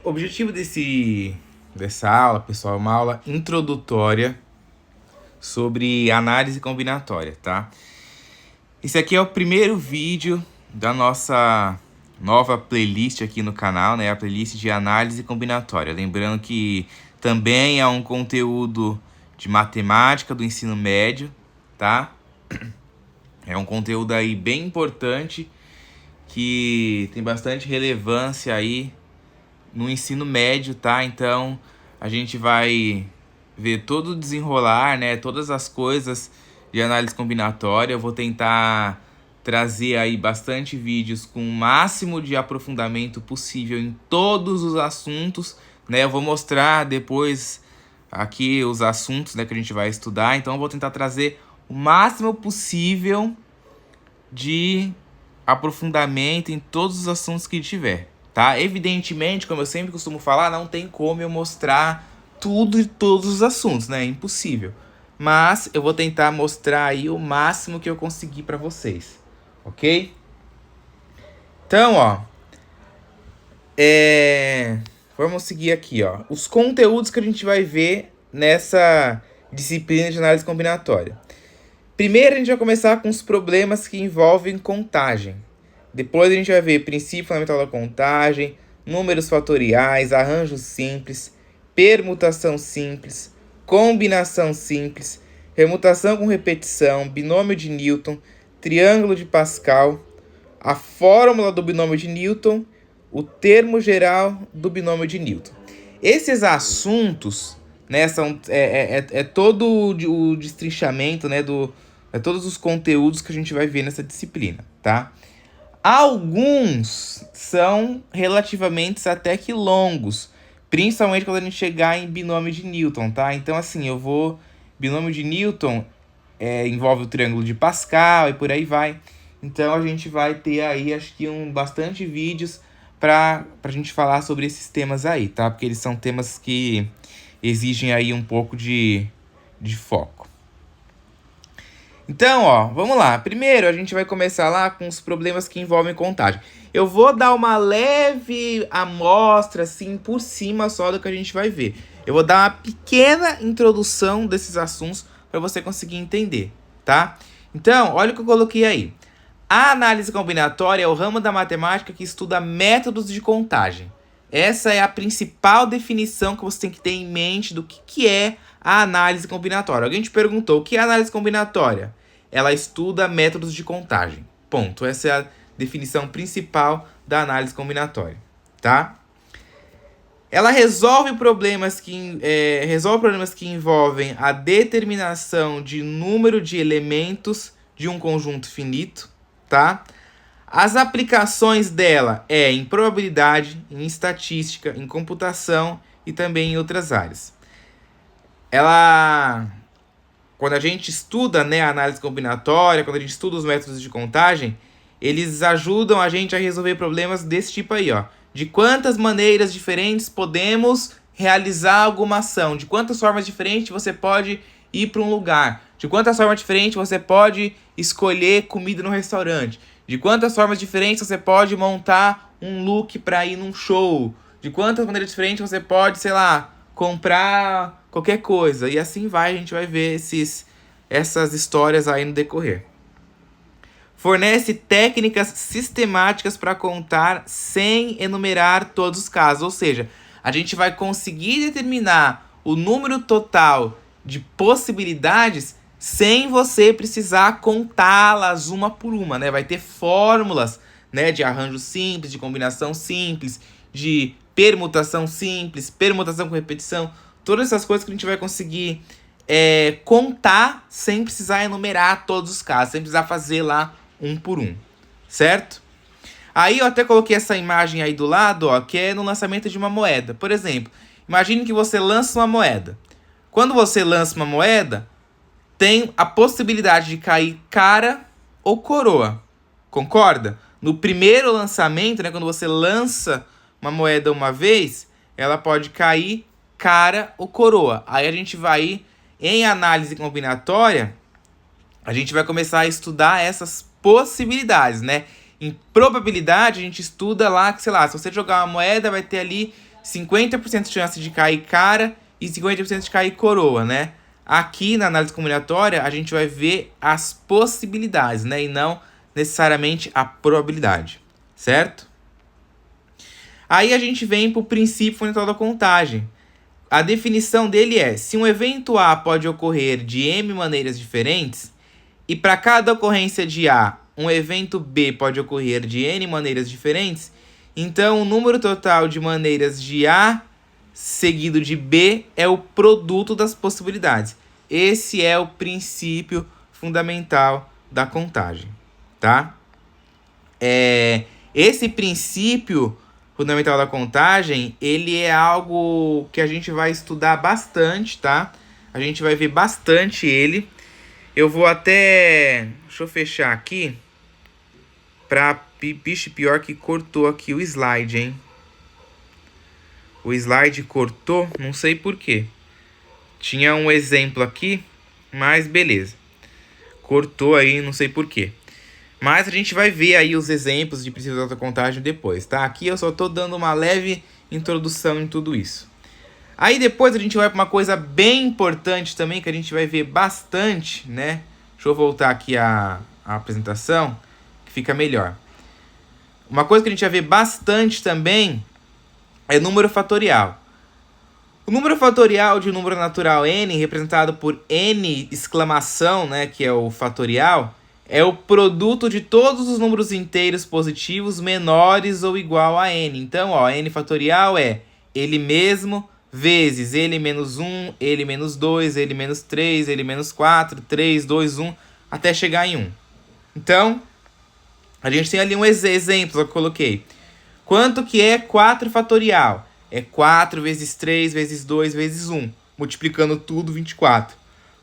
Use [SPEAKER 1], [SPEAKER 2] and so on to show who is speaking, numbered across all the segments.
[SPEAKER 1] O objetivo dessa aula, pessoal, é uma aula introdutória sobre análise combinatória, tá? Esse aqui é o primeiro vídeo da nossa nova playlist aqui no canal, né? A playlist de análise combinatória. Lembrando que também é um conteúdo de matemática do ensino médio, tá? É um conteúdo aí bem importante que tem bastante relevância aí no ensino médio, tá? Então, a gente vai ver todo o desenrolar, né? Todas as coisas de análise combinatória. Eu vou tentar trazer aí bastante vídeos com o máximo de aprofundamento possível em todos os assuntos, né? Eu vou mostrar depois aqui os assuntos, né, que a gente vai estudar. Então, eu vou tentar trazer o máximo possível de aprofundamento em todos os assuntos que tiver, tá? Evidentemente, como eu sempre costumo falar, não tem como eu mostrar tudo e todos os assuntos, né? É impossível. Mas eu vou tentar mostrar aí o máximo que eu conseguir para vocês, ok? Então, ó, vamos seguir aqui, ó. Os conteúdos que a gente vai ver nessa disciplina de análise combinatória. Primeiro a gente vai começar com os problemas que envolvem contagem. Depois a gente vai ver princípio fundamental da contagem, números fatoriais, arranjos simples, permutação simples, combinação simples, permutação com repetição, binômio de Newton, triângulo de Pascal, a fórmula do binômio de Newton, o termo geral do binômio de Newton. Esses assuntos, né, são todo o destrinchamento, né, todos os conteúdos que a gente vai ver nessa disciplina, tá? Alguns são relativamente até que longos, principalmente quando a gente chegar em binômio de Newton, tá? Então, assim, binômio de Newton envolve o triângulo de Pascal e por aí vai. Então, a gente vai ter aí, acho que bastante vídeos pra gente falar sobre esses temas aí, tá? Porque eles são temas que exigem aí um pouco de foco. Então, ó, vamos lá. Primeiro, a gente vai começar lá com os problemas que envolvem contagem. Eu vou dar uma leve amostra, assim, por cima só do que a gente vai ver. Eu vou dar uma pequena introdução desses assuntos para você conseguir entender, tá? Então, olha o que eu coloquei aí. A análise combinatória é o ramo da matemática que estuda métodos de contagem. Essa é a principal definição que você tem que ter em mente do que é a análise combinatória. Alguém te perguntou, o que é análise combinatória? Ela estuda métodos de contagem. Ponto. Essa é a definição principal da análise combinatória, tá? Ela resolve problemas que envolvem a determinação de número de elementos de um conjunto finito, tá? As aplicações dela em probabilidade, em estatística, em computação e também em outras áreas. Quando a gente estuda, né, a análise combinatória, quando a gente estuda os métodos de contagem, eles ajudam a gente a resolver problemas desse tipo aí, ó. De quantas maneiras diferentes podemos realizar alguma ação, de quantas formas diferentes você pode ir para um lugar, de quantas formas diferentes você pode escolher comida no restaurante, de quantas formas diferentes você pode montar um look para ir num show, de quantas maneiras diferentes você pode, sei lá, comprar qualquer coisa. E assim vai, a gente vai ver essas histórias aí no decorrer. Fornece técnicas sistemáticas para contar sem enumerar todos os casos. Ou seja, a gente vai conseguir determinar o número total de possibilidades sem você precisar contá-las uma por uma, né? Vai ter fórmulas, né, de arranjo simples, de combinação simples, de permutação simples, permutação com repetição, todas essas coisas que a gente vai conseguir contar sem precisar enumerar todos os casos, sem precisar fazer lá um por um, certo? Aí eu até coloquei essa imagem aí do lado, ó, que é no lançamento de uma moeda. Por exemplo, imagine que você lança uma moeda. Quando você lança uma moeda, tem a possibilidade de cair cara ou coroa, concorda? No primeiro lançamento, né, quando você lança uma moeda uma vez, ela pode cair cara ou coroa. Aí a gente vai, em análise combinatória, a gente vai começar a estudar essas possibilidades, né? Em probabilidade, a gente estuda lá que, sei lá, se você jogar uma moeda, vai ter ali 50% de chance de cair cara e 50% de cair coroa, né? Aqui na análise combinatória, a gente vai ver as possibilidades, né? E não necessariamente a probabilidade, certo? Aí a gente vem para o princípio fundamental da contagem. A definição dele é: se um evento A pode ocorrer de M maneiras diferentes, e para cada ocorrência de A, um evento B pode ocorrer de N maneiras diferentes, então o número total de maneiras de A seguido de B é o produto das possibilidades. Esse é o princípio fundamental da contagem, tá? Esse princípio fundamental da contagem, ele é algo que a gente vai estudar bastante, tá? A gente vai ver bastante ele. Eu vou até... Deixa eu fechar aqui. Pior que cortou aqui o slide, hein? O slide cortou, não sei por quê. Tinha um exemplo aqui, mas beleza. Cortou aí, não sei por quê. Mas a gente vai ver aí os exemplos de princípio da contagem depois, tá? Aqui eu só tô dando uma leve introdução em tudo isso. Aí depois a gente vai para uma coisa bem importante também, que a gente vai ver bastante, né? Deixa eu voltar aqui a apresentação, que fica melhor. Uma coisa que a gente vai ver bastante também é número fatorial. O número fatorial de um número natural n, representado por n exclamação, né, que é o fatorial, é o produto de todos os números inteiros positivos menores ou igual a n. Então, ó, n fatorial é ele mesmo vezes ele menos 1, ele menos 2, ele menos 3, ele menos 4, 3, 2, 1, até chegar em 1. Então, a gente tem ali um exemplo que eu coloquei. Quanto que é 4 fatorial? É 4 vezes 3 vezes 2 vezes 1, multiplicando tudo, 24.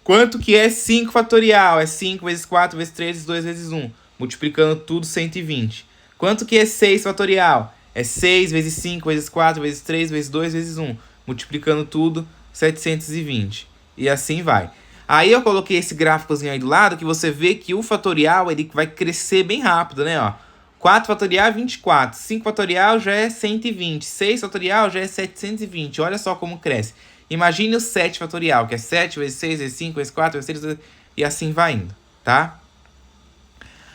[SPEAKER 1] Quanto que é 5 fatorial? É 5 vezes 4 vezes 3 vezes 2 vezes 1, multiplicando tudo, 120. Quanto que é 6 fatorial? É 6 vezes 5 vezes 4 vezes 3 vezes 2 vezes 1, multiplicando tudo, 720. E assim vai. Aí eu coloquei esse gráficozinho aí do lado, que você vê que o fatorial ele vai crescer bem rápido, né? Ó, 4 fatorial é 24, 5 fatorial já é 120, 6 fatorial já é 720. Olha só como cresce. Imagine o 7 fatorial, que é 7 vezes 6 vezes 5 vezes 4 vezes 3 e assim vai indo, tá?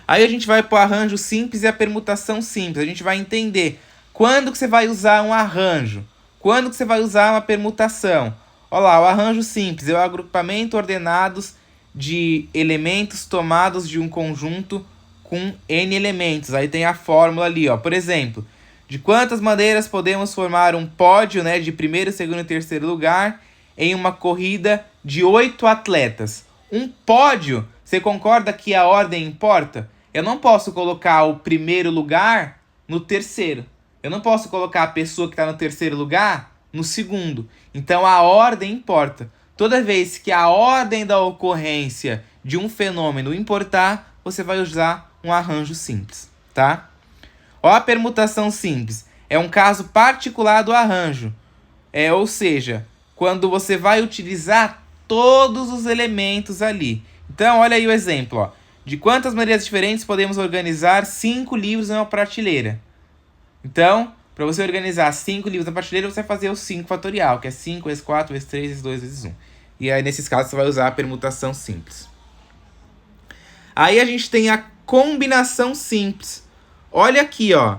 [SPEAKER 1] Aí a gente vai para o arranjo simples e a permutação simples. A gente vai entender quando que você vai usar um arranjo, quando que você vai usar uma permutação. Olha lá, o arranjo simples é o agrupamento ordenados de elementos tomados de um conjunto com N elementos. Aí tem a fórmula ali, ó. Por exemplo, de quantas maneiras podemos formar um pódio, né, de primeiro, segundo e terceiro lugar em uma corrida de 8 atletas? Um pódio, você concorda que a ordem importa? Eu não posso colocar o primeiro lugar no terceiro. Eu não posso colocar a pessoa que está no terceiro lugar no segundo. Então a ordem importa. Toda vez que a ordem da ocorrência de um fenômeno importar, você vai usar um arranjo simples, tá? Ó, a permutação simples é um caso particular do arranjo. Ou seja, quando você vai utilizar todos os elementos ali. Então, olha aí o exemplo, ó. De quantas maneiras diferentes podemos organizar 5 livros em uma prateleira? Então, para você organizar 5 livros na prateleira, você vai fazer o 5 fatorial, que é 5 vezes 4 vezes 3 vezes 2 vezes 1. E aí, nesses casos, você vai usar a permutação simples. Aí a gente tem a combinação simples. Olha aqui, ó. O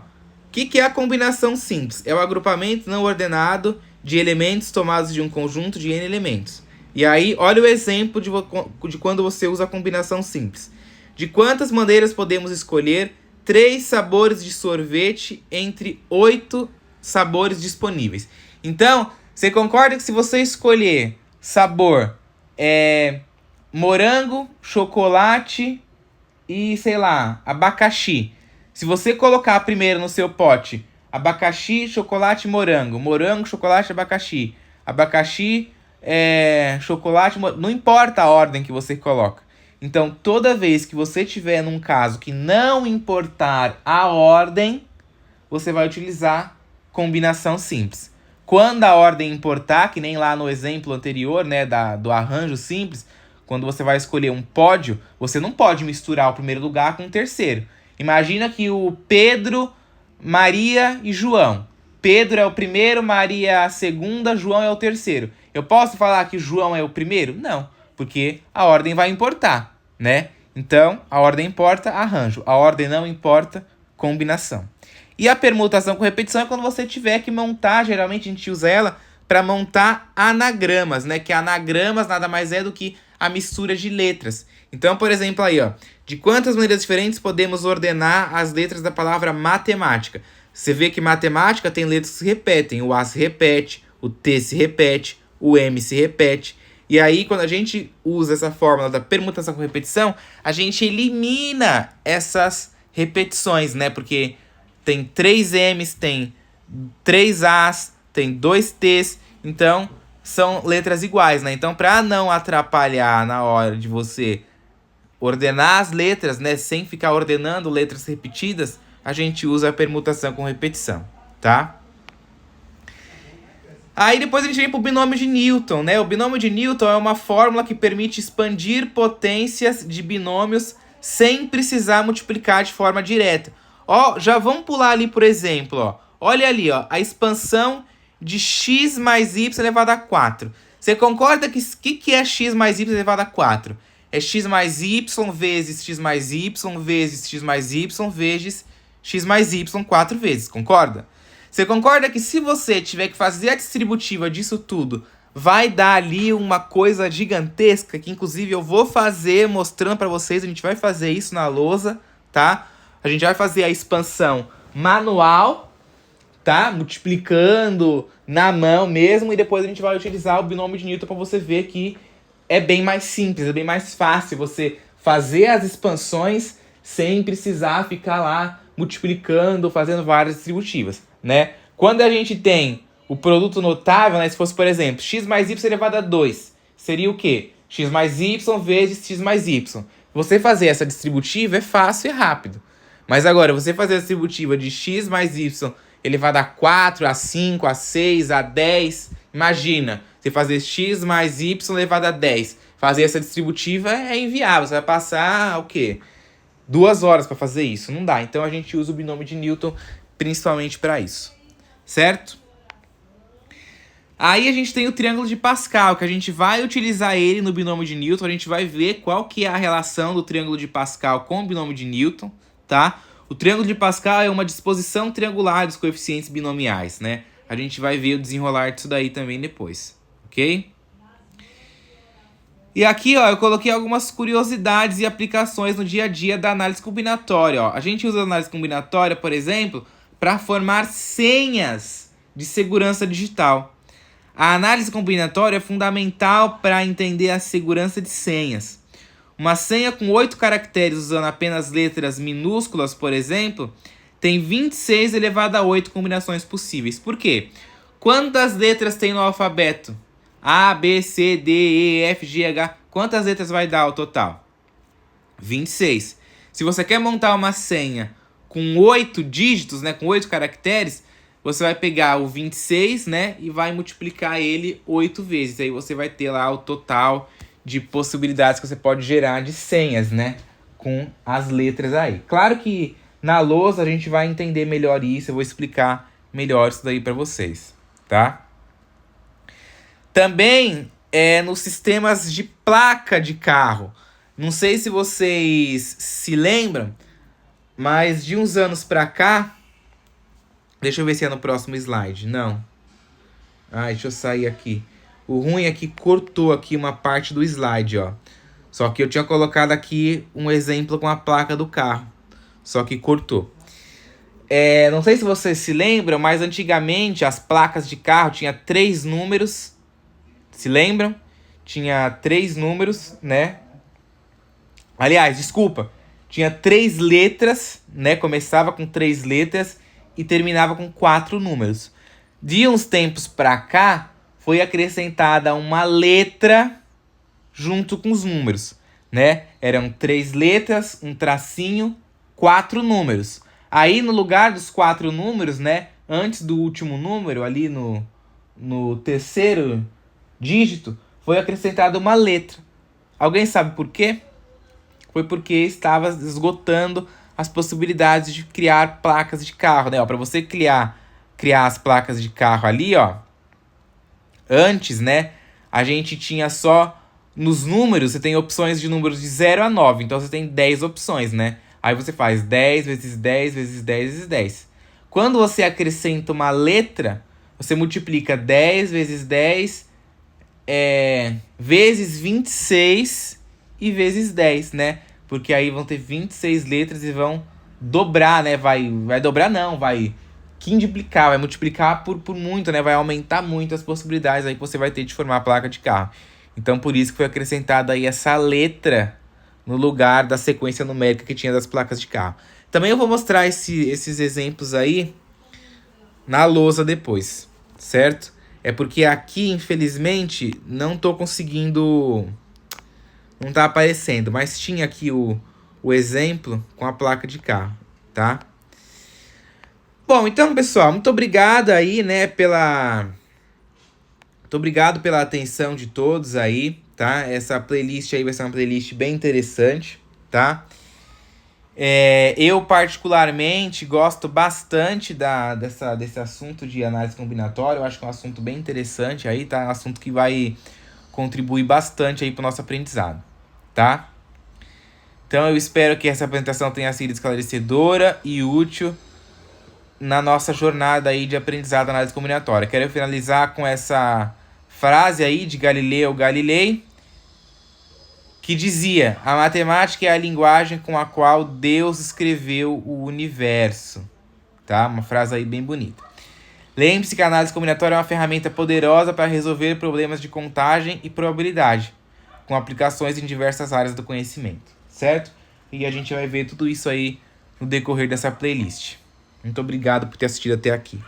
[SPEAKER 1] que é a combinação simples? É o agrupamento não ordenado de elementos tomados de um conjunto de N elementos. E aí, olha o exemplo de quando você usa a combinação simples. De quantas maneiras podemos escolher 3 sabores de sorvete entre 8 sabores disponíveis? Então, você concorda que se você escolher sabor morango, chocolate e, sei lá, abacaxi. Se você colocar primeiro no seu pote abacaxi, chocolate, morango, morango, chocolate, abacaxi, abacaxi, chocolate, não importa a ordem que você coloca. Então, toda vez que você tiver num caso que não importar a ordem, você vai utilizar combinação simples. Quando a ordem importar, que nem lá no exemplo anterior, né, do arranjo simples, quando você vai escolher um pódio, você não pode misturar o primeiro lugar com o terceiro. Imagina que o Pedro, Maria e João. Pedro é o primeiro, Maria é a segunda, João é o terceiro. Eu posso falar que João é o primeiro? Não, porque a ordem vai importar, né? Então, a ordem importa, arranjo. A ordem não importa, combinação. E a permutação com repetição é quando você tiver que montar, geralmente a gente usa ela para montar anagramas, né? Que anagramas nada mais é do que a mistura de letras. Então, por exemplo, aí, ó, de quantas maneiras diferentes podemos ordenar as letras da palavra matemática? Você vê que matemática tem letras que se repetem. O A se repete, o T se repete, o M se repete. E aí, quando a gente usa essa fórmula da permutação com repetição, a gente elimina essas repetições, né? Porque tem 3 M's, tem 3 A's, tem 2 T's. Então, são letras iguais, né? Então, para não atrapalhar na hora de você ordenar as letras, né? Sem ficar ordenando letras repetidas, a gente usa a permutação com repetição, tá? Aí depois a gente vem para o binômio de Newton, né? O binômio de Newton é uma fórmula que permite expandir potências de binômios sem precisar multiplicar de forma direta. Ó, já vamos pular ali, por exemplo, ó. Olha ali, ó, a expansão de x mais y elevado a 4. Você concorda que é x mais y elevado a 4? É x mais y vezes x mais y vezes x mais y vezes x mais y 4 vezes, concorda? Você concorda que se você tiver que fazer a distributiva disso tudo, vai dar ali uma coisa gigantesca, que inclusive eu vou fazer mostrando para vocês, a gente vai fazer isso na lousa, tá? A gente vai fazer a expansão manual, tá? Multiplicando na mão mesmo, e depois a gente vai utilizar o binômio de Newton para você ver que é bem mais simples, é bem mais fácil você fazer as expansões sem precisar ficar lá multiplicando, fazendo várias distributivas, né? Quando a gente tem o produto notável, né? Se fosse, por exemplo, x mais y elevado a 2, seria o quê? X mais y vezes x mais y. Você fazer essa distributiva é fácil e rápido. Mas agora, você fazer a distributiva de x mais y elevado a 4, a 5, a 6, a 10... Imagina, você fazer x mais y elevado a 10. Fazer essa distributiva é inviável. Você vai passar o quê? 2 horas para fazer isso. Não dá. Então a gente usa o binômio de Newton principalmente para isso. Certo? Aí a gente tem o triângulo de Pascal, que a gente vai utilizar ele no binômio de Newton. A gente vai ver qual que é a relação do triângulo de Pascal com o binômio de Newton, tá? O triângulo de Pascal é uma disposição triangular dos coeficientes binomiais, né? A gente vai ver o desenrolar disso daí também depois, ok? E aqui, ó, eu coloquei algumas curiosidades e aplicações no dia a dia da análise combinatória, ó. A gente usa a análise combinatória, por exemplo, para formar senhas de segurança digital. A análise combinatória é fundamental para entender a segurança de senhas. Uma senha com 8 caracteres usando apenas letras minúsculas, por exemplo, tem 26 elevado a 8 combinações possíveis. Por quê? Quantas letras tem no alfabeto? A, B, C, D, E, F, G, H. Quantas letras vai dar ao total? 26. Se você quer montar uma senha com 8 dígitos, né, com 8 caracteres, você vai pegar o 26, né, e vai multiplicar ele 8 vezes. Aí você vai ter lá o total de possibilidades que você pode gerar de senhas, né, com as letras aí. Claro que na lousa a gente vai entender melhor isso, eu vou explicar melhor isso daí para vocês, tá? Também nos sistemas de placa de carro. Não sei se vocês se lembram, mas de uns anos para cá... Deixa eu ver se é no próximo slide. Não. Ai, deixa eu sair aqui. O ruim é que cortou aqui uma parte do slide, ó. Só que eu tinha colocado aqui um exemplo com a placa do carro. Só que cortou. Não sei se vocês se lembram, mas antigamente as placas de carro tinham 3 números. Se lembram? Tinha 3 números, né? Aliás, desculpa. Tinha 3 letras, né? Começava com 3 letras e terminava com 4 números. De uns tempos pra cá, foi acrescentada uma letra junto com os números, né? Eram 3 letras, um tracinho, 4 números. Aí, no lugar dos 4 números, né? Antes do último número, ali no terceiro dígito, foi acrescentada uma letra. Alguém sabe por quê? Foi porque estava esgotando as possibilidades de criar placas de carro, né? Para você criar criar as placas de carro ali, ó, antes, né, a gente tinha só nos números, você tem opções de números de 0 a 9, então você tem 10 opções, né? Aí você faz 10 vezes 10 vezes 10 vezes 10. Quando você acrescenta uma letra, você multiplica 10 vezes 10 vezes 26 e vezes 10, né? Porque aí vão ter 26 letras e vão dobrar, né? Vai dobrar não, vai quintuplicar, vai multiplicar por muito, né? Vai aumentar muito as possibilidades aí que você vai ter de formar a placa de carro. Então por isso que foi acrescentada aí essa letra no lugar da sequência numérica que tinha das placas de carro. Também eu vou mostrar esses exemplos aí na lousa depois, certo? É porque aqui, infelizmente, não tô conseguindo... Não tá aparecendo, mas tinha aqui o exemplo com a placa de carro, tá? Bom, então, pessoal, muito obrigado aí, né, Muito obrigado pela atenção de todos aí, tá? Essa playlist aí vai ser uma playlist bem interessante, tá? Eu, particularmente, gosto bastante desse assunto de análise combinatória. Eu acho que é um assunto bem interessante aí, tá? Um assunto que vai contribuir bastante aí para o nosso aprendizado, tá? Então, eu espero que essa apresentação tenha sido esclarecedora e útil na nossa jornada aí de aprendizado da análise combinatória. Quero finalizar com essa frase aí de Galileu Galilei, que dizia: a matemática é a linguagem com a qual Deus escreveu o universo. Tá? Uma frase aí bem bonita. Lembre-se que a análise combinatória é uma ferramenta poderosa para resolver problemas de contagem e probabilidade, com aplicações em diversas áreas do conhecimento, certo? E a gente vai ver tudo isso aí no decorrer dessa playlist. Muito obrigado por ter assistido até aqui.